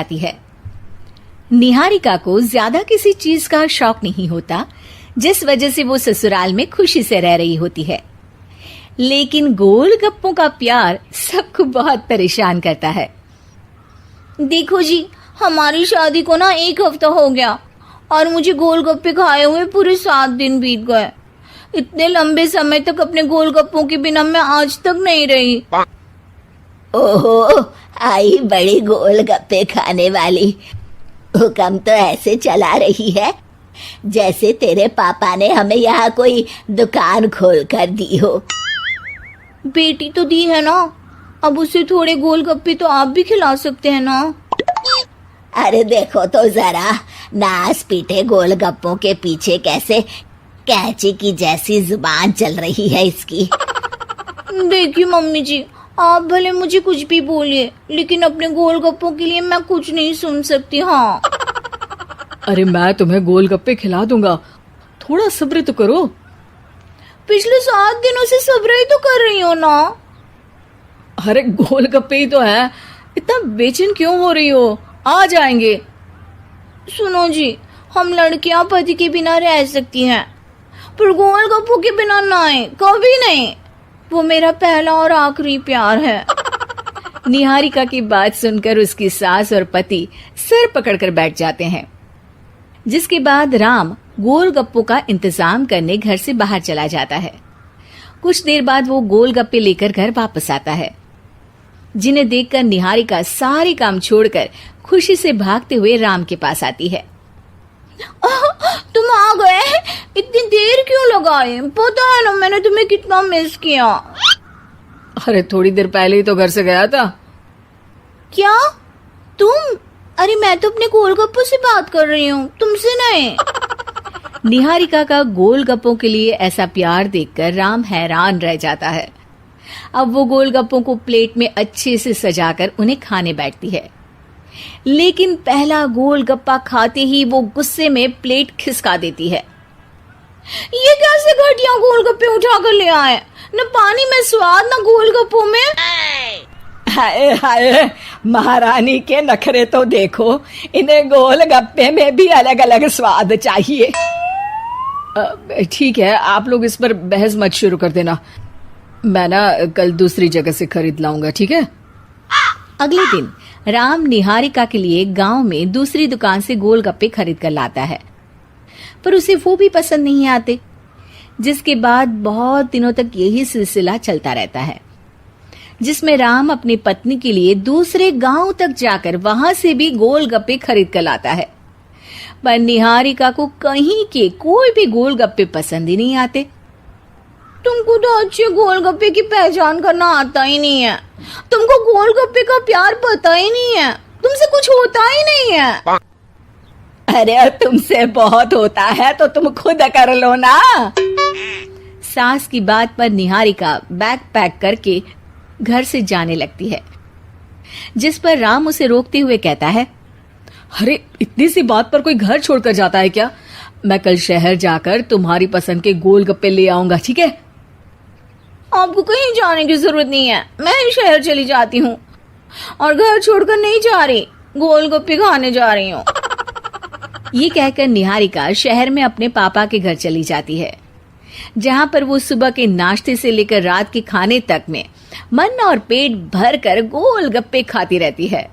जाती है। निहारिका को ज्यादा किसी चीज का शौक नहीं होता, जिस वजह से वो ससुराल में खुशी से रह रही होती है। लेकिन गोलगप्पों का प्यार सबको बहुत परेशान करता है। देखो जी, हमारी शादी को ना 1 हफ्ता हो गया और मुझे गोलगप्पे खाए हुए पूरे 7 दिन बीत गए। इतने लंबे समय तक अपने गोलगप्पों के बिना मैं आज तक नहीं रही। ओहो, आई बड़ी गोलगप्पे खाने वाली। हुक्म तो ऐसे चला रही है जैसे तेरे पापा ने हमें यहाँ कोई दुकान खोल कर दी हो। बेटी तो दी है ना, अब उसे थोड़े गोलगप्पे तो आप भी खिला सकते हैं ना। अरे देखो तो जरा, नास पीटे गोलगप्पों के पीछे कैसे कैंची की जैसी जुबान चल रही है इसकी। देखिए मम्मी जी, आप भले मुझे कुछ भी बोलिए, लेकिन अपने गोलगप्पों के लिए मैं कुछ नहीं सुन सकती। हाँ, अरे मैं तुम्हें गोलगप्पे खिला दूंगा, थोड़ा सब्र तो करो। पिछले 7 दिनों से सब्र ही तो कर रही हो ना। अरे गोलगप्पे ही तो है, इतना बेचैन क्यों हो रही हो? आ जाएंगे। सुनो जी, हम लड़कियां पति के बिना रह सकती हैं, पर गोलगप्पों के बिना नहीं, कभी नहीं। वो मेरा पहला और आखिरी प्यार है। निहारिका की बात सुनकर उसकी सास और पति सिर पकड़कर बैठ जाते हैं। जिसके बाद राम गोलगप्पों का इंतजाम करने घर से बाहर चला जाता है। कुछ देर बाद वो गोलगप्पे लेकर घर वापस आता है, जिन्हें देखकर निहारिका सारे काम छोड़कर खुशी से भागते हुए राम के पास आती है। तुम आ गए? इतनी देर क्यों लगाए? पता है ना मैंने तुम्हें कितना मिस किया। अरे थोड़ी देर पहले ही तो घर से गया था। क्या तुम? अरे मैं तो अपने गोलगप्पों से बात कर रही हूँ, तुमसे नहीं। निहारिका का गोलगप्पों के लिए ऐसा प्यार देखकर राम हैरान रह जाता है। अब वो गोलगप्पों को प्लेट में अच्छे से सजाकर उन्हें खाने बैठती है, लेकिन पहला गोलगप्पा खाते ही वो गुस्से में प्लेट खिसका देती है। ये कैसे घटिया गोलगप्पे उठा कर ले आए? न पानी में स्वाद, न गोलगप्पों में। हाय हाय, महारानी के नखरे तो देखो, इन्हें गोलगप्पे में भी अलग अलग स्वाद चाहिए। ठीक है, आप लोग इस पर बहस मत शुरू कर देना, मैं ना कल दूसरी जगह से खरीद लाऊंगा, ठीक है? अगले दिन राम निहारिका के लिए गांव में दूसरी दुकान से गोलगप्पे खरीद कर लाता है, पर उसे वो भी पसंद नहीं आते। जिसके बाद बहुत दिनों तक यही सिलसिला चलता रहता है, जिसमें राम अपनी पत्नी के लिए दूसरे गांव तक जाकर वहां से भी गोलगप्पे खरीद कर लाता है, पर निहारिका को कहीं के कोई भी गोलगप्पे पसंद ही नहीं आते। तुमको तो अच्छे गोलगप्पे की पहचान करना आता ही नहीं है। तुमको गोलगप्पे का प्यार पता ही नहीं है, तुमसे कुछ होता ही नहीं है। अरे तुमसे बहुत होता है तो तुम खुद कर लो ना। सास की बात पर निहारिका बैग पैक करके घर से जाने लगती है, जिस पर राम उसे रोकते हुए कहता है, अरे इतनी सी बात पर कोई घर छोड़कर जाता है क्या? मैं कल शहर जाकर तुम्हारी पसंद के गोलगप्पे ले आऊंगा, ठीक है? आपको कहीं जाने की जरूरत नहीं है, मैं ही शहर चली जाती हूँ और घर छोड़कर नहीं जा रही, गोलगप्पे खाने जा रही हूँ। ये कहकर निहारिका शहर में अपने पापा के घर चली जाती है, जहाँ पर वो सुबह के नाश्ते से लेकर रात के खाने तक में मन और पेट भर कर गोलगप्पे खाती रहती है,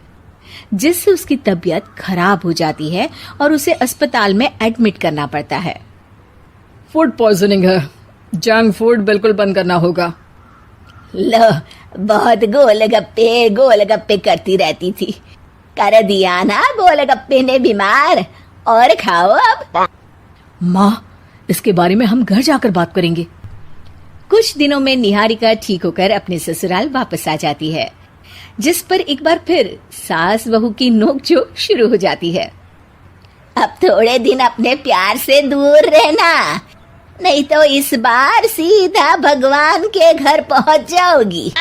जिससे उसकी तबीयत खराब हो जाती है और उसे अस्पताल में एडमिट करना पड़ता है। फूड पॉइजनिंग है, जंक फूड बिल्कुल बंद करना होगा। लो, बहुत गोलगप्पे गोलगप्पे करती रहती थी, कर दिया ना गोलगप्पे ने बीमार। और खाओ अब। माँ, इसके बारे में हम घर जाकर बात करेंगे। कुछ दिनों में निहारिका ठीक होकर अपने ससुराल वापस आ जाती है, जिस पर एक बार फिर सास बहू की नोकझोंक शुरू हो जाती है। अब थोड़े दिन अपने प्यार से दूर रहना, नहीं तो इस बार सीधा भगवान के घर पहुंच जाओगी।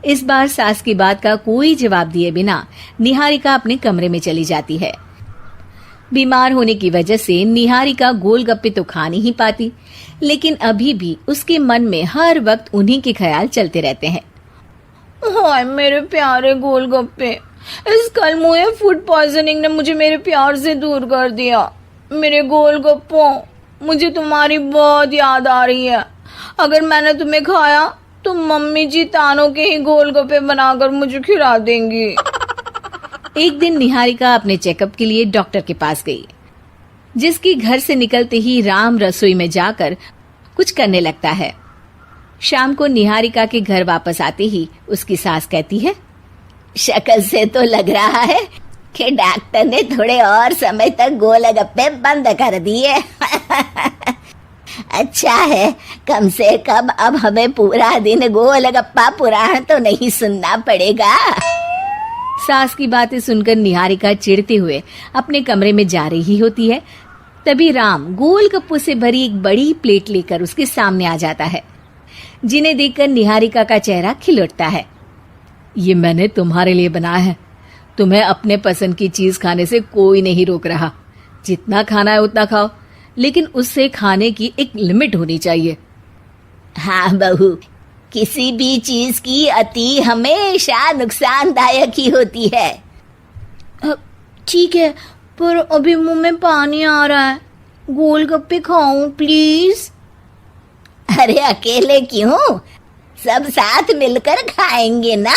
इस बार सास की बात का कोई जवाब दिए बिना निहारिका अपने कमरे में चली जाती है। बीमार होने की वजह से निहारिका गोलगप्पे तो खा नहीं पाती, लेकिन अभी भी उसके मन में हर वक्त उन्हीं के ख्याल चलते रहते हैं। हाय मेरे प्यारे गोलगप्पे, इस कलमुए फूड पॉइजनिंग ने मुझे मेरे प्यार से दूर कर दिया। मेरे गोलगप्पों, मुझे तुम्हारी बहुत याद आ रही है। अगर मैंने तुम्हें खाया तो मम्मी जी तानों के ही गोलगप्पे बनाकर मुझे खिला देंगी। एक दिन निहारिका अपने चेकअप के लिए डॉक्टर के पास गई, जिसकी घर से निकलते ही राम रसोई में जाकर कुछ करने लगता है। शाम को निहारिका के घर वापस आते ही उसकी सास कहती है, शक्ल से तो लग रहा है कि डॉक्टर ने थोड़े और समय तक गोलगप्पे बंद कर दिए। अच्छा है, कम से कम अब हमें पूरा दिन गोलगप्पा पुराण तो नहीं सुनना पड़ेगा। सास की बातें सुनकर निहारिका चिढ़ते हुए अपने कमरे में जा रही होती है। तभी राम गोलगप्पों से भरी एक बड़ी प्लेट लेकर उसके सामने आ जाता है, जिन्हें देखकर निहारिका का चेहरा खिल उठता है। ये मैंने तुम्हारे लिए बनाया है। तुम्हें अपने पसंद की चीज खाने से कोई नहीं रोक रहा। जितना खाना है उतना खाओ, लेकिन उससे खाने की एक लिमिट होनी चाहिए। हाँ बहू, किसी भी चीज की अति हमेशा नुकसानदायक ही होती है। ठीक है, पर अभी मुंह में पानी आ रहा है। गोलगप्पे खाऊं प्लीज? अरे अकेले क्यों, सब साथ मिलकर खाएंगे ना।